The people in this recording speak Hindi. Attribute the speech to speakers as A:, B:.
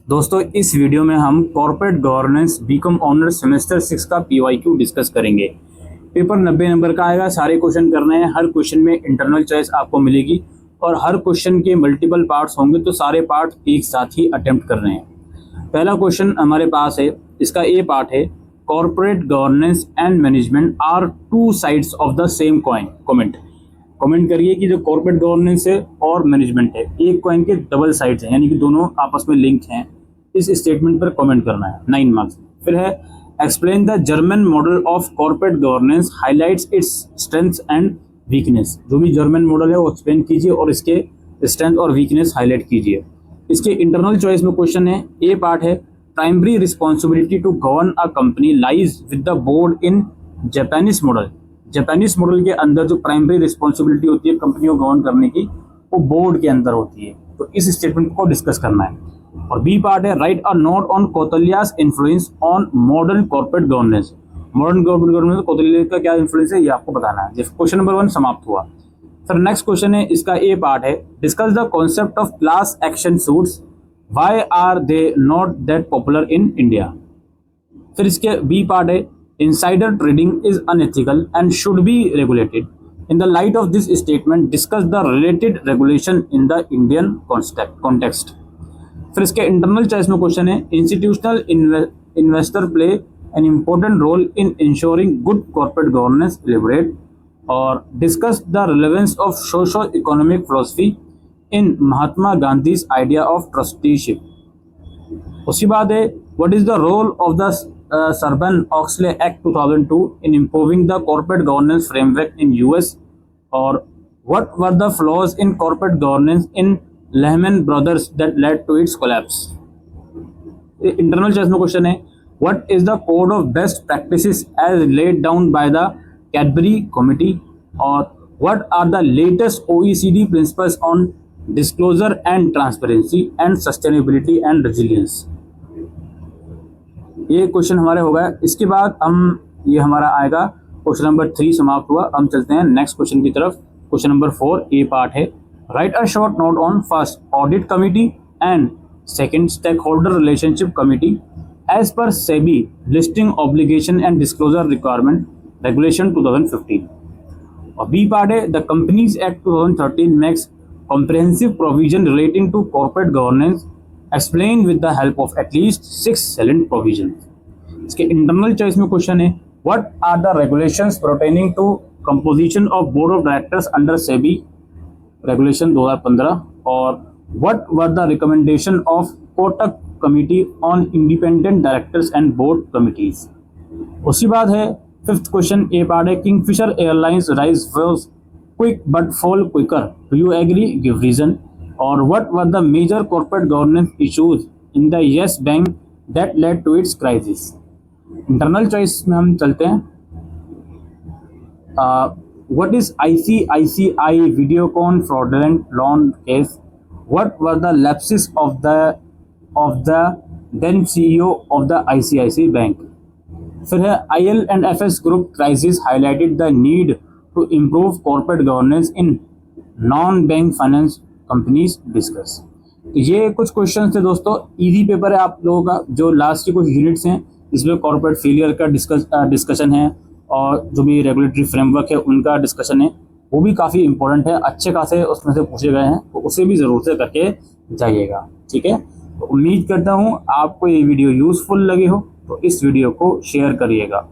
A: दोस्तों इस वीडियो में हम corporate governance BCom honour semester 6 का पीवाईक्यू डिस्कस करेंगे। पेपर 90 नंबर का आएगा, सारे क्वेश्चन करने हैं। हर क्वेश्चन में इंटरनल चॉइस आपको मिलेगी और हर क्वेश्चन के मल्टीपल पार्ट्स होंगे, तो सारे पार्ट एक साथ ही अटेम्प्ट करने हैं। पहला क्वेश्चन हमारे पास है, इसका ए पार्ट है, corporate governance and management are two sides of the same coin. Comment करिए कि जो कॉर्पोरेट गवर्नेंस है और मैनेजमेंट है, एक कॉइन के डबल साइड्स हैं, यानी कि दोनों आपस में लिंक हैं। इस स्टेटमेंट पर कमेंट करना है, 9 मार्क्स। फिर है, explain the German model of corporate governance highlights it's strengths and weakness. जो भी जर्मन मॉडल है वो एक्सप्लेन कीजिए और इसके स्ट्रेंथ और वीकनेस हाईलाइट कीजिए। इसके इंटरनल चॉइस में क्वेश्चन है, ए पार्ट है, primary responsibility to govern a company lies with the board in Japanese model. Japanese model के अंदर जो प्राइमरी रिस्पॉन्सिबिलिटी होती है कंपनी को गवर्न करने की, वो बोर्ड के अंदर होती है। तो इस स्टेटमेंट को डिस्कस करना है। और बी पार्ट है, write a note on Kautilya's influence on modern corporate governance. Modern corporate governance Kautilya का क्या इन्फ्लुएंस है, ये आपको बताना है। क्वेश्चन नंबर 1 समाप्त हुआ। फिर नेक्स्ट क्वेश्चन है, इसका ए पार्ट है, discuss the concept of class action suits, why are they not that popular in India. फिर इसके बी पार्ट है, insider trading is unethical and should be regulated. In the light of this statement, discuss the related regulation in the Indian context. फिर इसके इंटरनल चॉइस में क्वेश्चन है, institutional investor play an important role in ensuring good corporate governance, elaborate. और discuss the relevance of socio economic philosophy in Mahatma Gandhi's idea of trusteeship. उसके बाद है, what is the role of the Sarbanes-Oxley Act 2002 in improving the corporate governance framework in US, or what were the flaws in corporate governance in Lehman Brothers that led to its collapse? Internal choice में क्वेश्चन है, what is the code of best practices as laid down by the Cadbury Committee, or what are the latest OECD principles on disclosure and transparency and sustainability and resilience? ये क्वेश्चन हमारे हो गए। इसके बाद ये हमारा आएगा क्वेश्चन नंबर 3 समाप्त हुआ। हम चलते हैं नेक्स्ट क्वेश्चन की तरफ। क्वेश्चन नंबर 4 ए पार्ट है, write a short note on first audit committee and second stake holder relationship committee as per SEBI listing obligation and disclosure requirement regulation 2015। और बी पार्ट है, the companies act 2013 makes comprehensive provision relating to corporate governance, explain with the help of at least 6 salient provisions. इसके इंटरनल चॉइस में क्वेश्चन है, what are the regulations pertaining to composition of board of directors under SEBI regulation 2015, और what were the recommendation of Kotak committee on independent directors and board committees। उसी बात है, फिफ्थ क्वेश्चन ए पार्ट है, Kingfisher airlines rise was quick but fall quicker, do you agree, give reason। और what were the major corporate governance issues in the Yes Bank that led to its crisis। Internal choice में हम चलते हैं। What is ICICI Videocon fraudulent loan case? What were the lapses of the then CEO of the ICICI Bank। फिर है, IL&FS Group crisis highlighted the need to improve corporate governance in non-bank finance companies discuss. तो ये कुछ क्वेश्चन थे दोस्तों, इजी पेपर है आप लोगों का। जो लास्ट की कुछ यूनिट्स हैं इसमें कॉर्पोरेट फेलियर का डिस्कशन है और जो भी रेगुलेटरी फ्रेमवर्क है उनका डिस्कशन है, वो भी काफ़ी इंपॉर्टेंट है, अच्छे खासे उसमें से पूछे गए हैं, तो उसे भी ज़रूर से करके जाइएगा। ठीक है, तो उम्मीद करता हूँ आपको ये वीडियो यूज़फुल लगी हो, तो इस वीडियो को शेयर करिएगा।